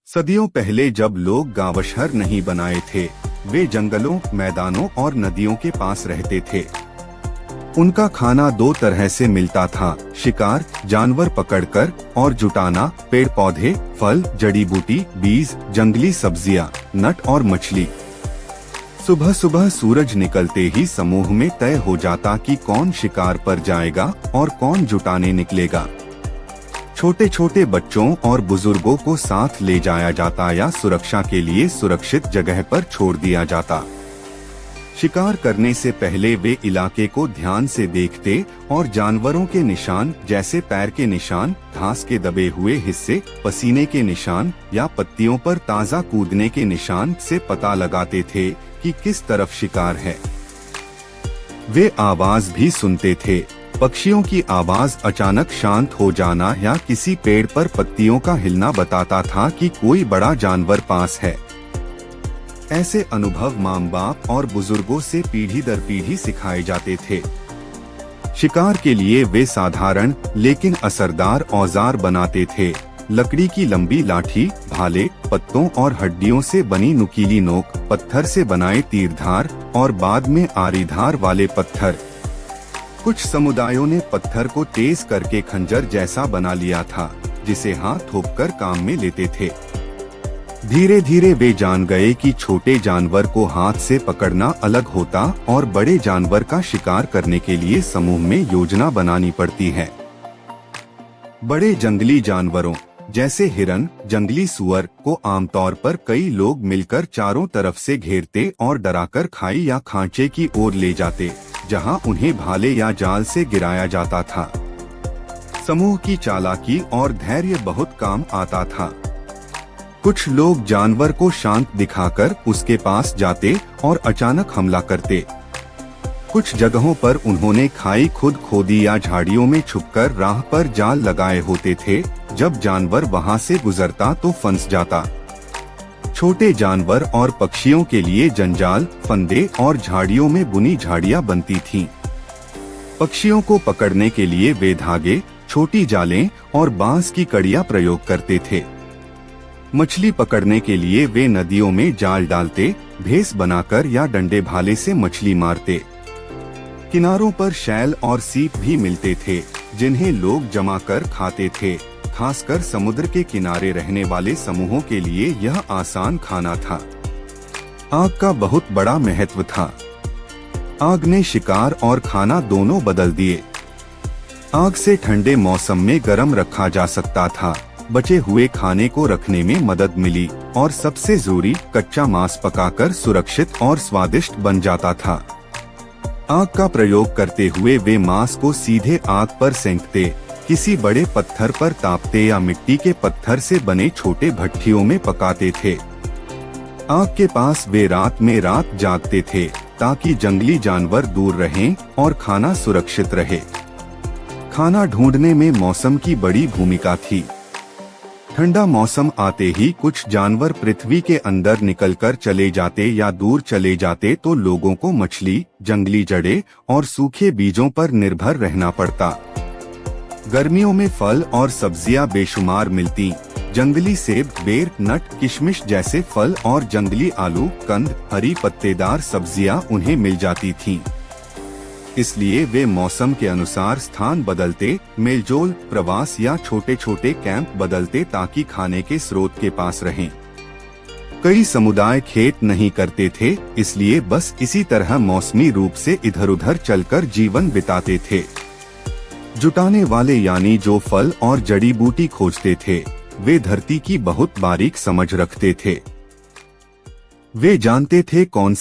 सदियों पहले जब लोग गांव-शहर नहीं बनाए थे, वे जंगलों, मैदानों और नदियों के पास रहते थे। उनका खाना दो तरह से मिलता था, शिकार, जानवर पकड़कर, और जुटाना, पेड़ पौधे, फल, जड़ी बूटी, बीज, जंगली सब्जियां, नट और मछली। सुबह सुबह सूरज निकलते ही समूह में तय हो जाता कि कौन शिकार पर जाएगा और कौन जुटाने निकलेगा। छोटे छोटे बच्चों और बुजुर्गों को साथ ले जाया जाता या सुरक्षा के लिए सुरक्षित जगह पर छोड़ दिया जाता। शिकार करने से पहले वे इलाके को ध्यान से देखते और जानवरों के निशान जैसे पैर के निशान, घास के दबे हुए हिस्से, पसीने के निशान या पत्तियों पर ताज़ा कूदने के निशान से पता लगाते थे कि किस तरफ शिकार है। वे आवाज भी सुनते थे। पक्षियों की आवाज अचानक शांत हो जाना या किसी पेड़ पर पत्तियों का हिलना बताता था कि कोई बड़ा जानवर पास है। ऐसे अनुभव माँ बाप और बुजुर्गों से पीढ़ी दर पीढ़ी सिखाए जाते थे। शिकार के लिए वे साधारण लेकिन असरदार औजार बनाते थे। लकड़ी की लंबी लाठी, भाले, पत्तों और हड्डियों से बनी नुकीली नोक, पत्थर से बनाए तीरधार और बाद में आरीधार वाले पत्थर। कुछ समुदायों ने पत्थर को तेज करके खंजर जैसा बना लिया था, जिसे हाथ थोपकर काम में लेते थे। धीरे धीरे वे जान गए कि छोटे जानवर को हाथ से पकड़ना अलग होता और बड़े जानवर का शिकार करने के लिए समूह में योजना बनानी पड़ती है। बड़े जंगली जानवरों जैसे हिरन, जंगली सुअर को आमतौर पर कई लोग मिलकर चारों तरफ से घेरते और डराकर खाई या खांचे की ओर ले जाते, जहां उन्हें भाले या जाल से गिराया जाता था। समूह की चालाकी और धैर्य बहुत काम आता था। कुछ लोग जानवर को शांत दिखाकर उसके पास जाते और अचानक हमला करते। कुछ जगहों पर उन्होंने खाई खुद खोदी या झाड़ियों में छुपकर राह पर जाल लगाए होते थे। जब जानवर वहां से गुजरता तो फंस जाता। छोटे जानवर और पक्षियों के लिए जंजाल, फंदे और झाड़ियों में बुनी झाड़ियां बनती थीं। पक्षियों को पकड़ने के लिए वे धागे, छोटी जालें और बांस की कड़ियां प्रयोग करते थे। मछली पकड़ने के लिए वे नदियों में जाल डालते, भेस बनाकर या डंडे भाले से मछली मारते। किनारों पर शैल और सीप भी मिलते थे, जिन्हें लोग जमा कर खाते थे। खासकर समुद्र के किनारे रहने वाले समूहों के लिए यह आसान खाना था। आग का बहुत बड़ा महत्व था। आग ने शिकार और खाना दोनों बदल दिए। आग से ठंडे मौसम में गर्म रखा जा सकता था, बचे हुए खाने को रखने में मदद मिली और सबसे जरूरी, कच्चा मांस पकाकर सुरक्षित और स्वादिष्ट बन जाता था। आग का प्रयोग करते हुए वे मांस को सीधे आग पर सेंकते, किसी बड़े पत्थर पर तापते या मिट्टी के पत्थर से बने छोटे भट्ठियों में पकाते थे। आग के पास वे रात में रात जागते थे ताकि जंगली जानवर दूर रहें और खाना सुरक्षित रहे। खाना ढूंढने में मौसम की बड़ी भूमिका थी। ठंडा मौसम आते ही कुछ जानवर पृथ्वी के अंदर निकलकर चले जाते या दूर चले जाते तो लोगों को मछली, जंगली जड़ें और सूखे बीजों पर निर्भर रहना पड़ता। गर्मियों में फल और सब्जियां बेशुमार मिलती। जंगली सेब, बेर, नट, किशमिश जैसे फल और जंगली आलू, कंद, हरी पत्तेदार सब्जियां उन्हें मिल जाती थीं। इसलिए वे मौसम के अनुसार स्थान बदलते, मेलजोल, प्रवास या छोटे छोटे कैंप बदलते ताकि खाने के स्रोत के पास रहें। कई समुदाय खेत नहीं करते थे, इसलिए बस इसी तरह मौसमी रूप से इधर उधर चलकर जीवन बिताते थे। जुटाने वाले यानी जो फल और जड़ी बूटी खोजते थे, वे धरती की बहुत बारीक समझ रखते थे। वे जानते थे कौन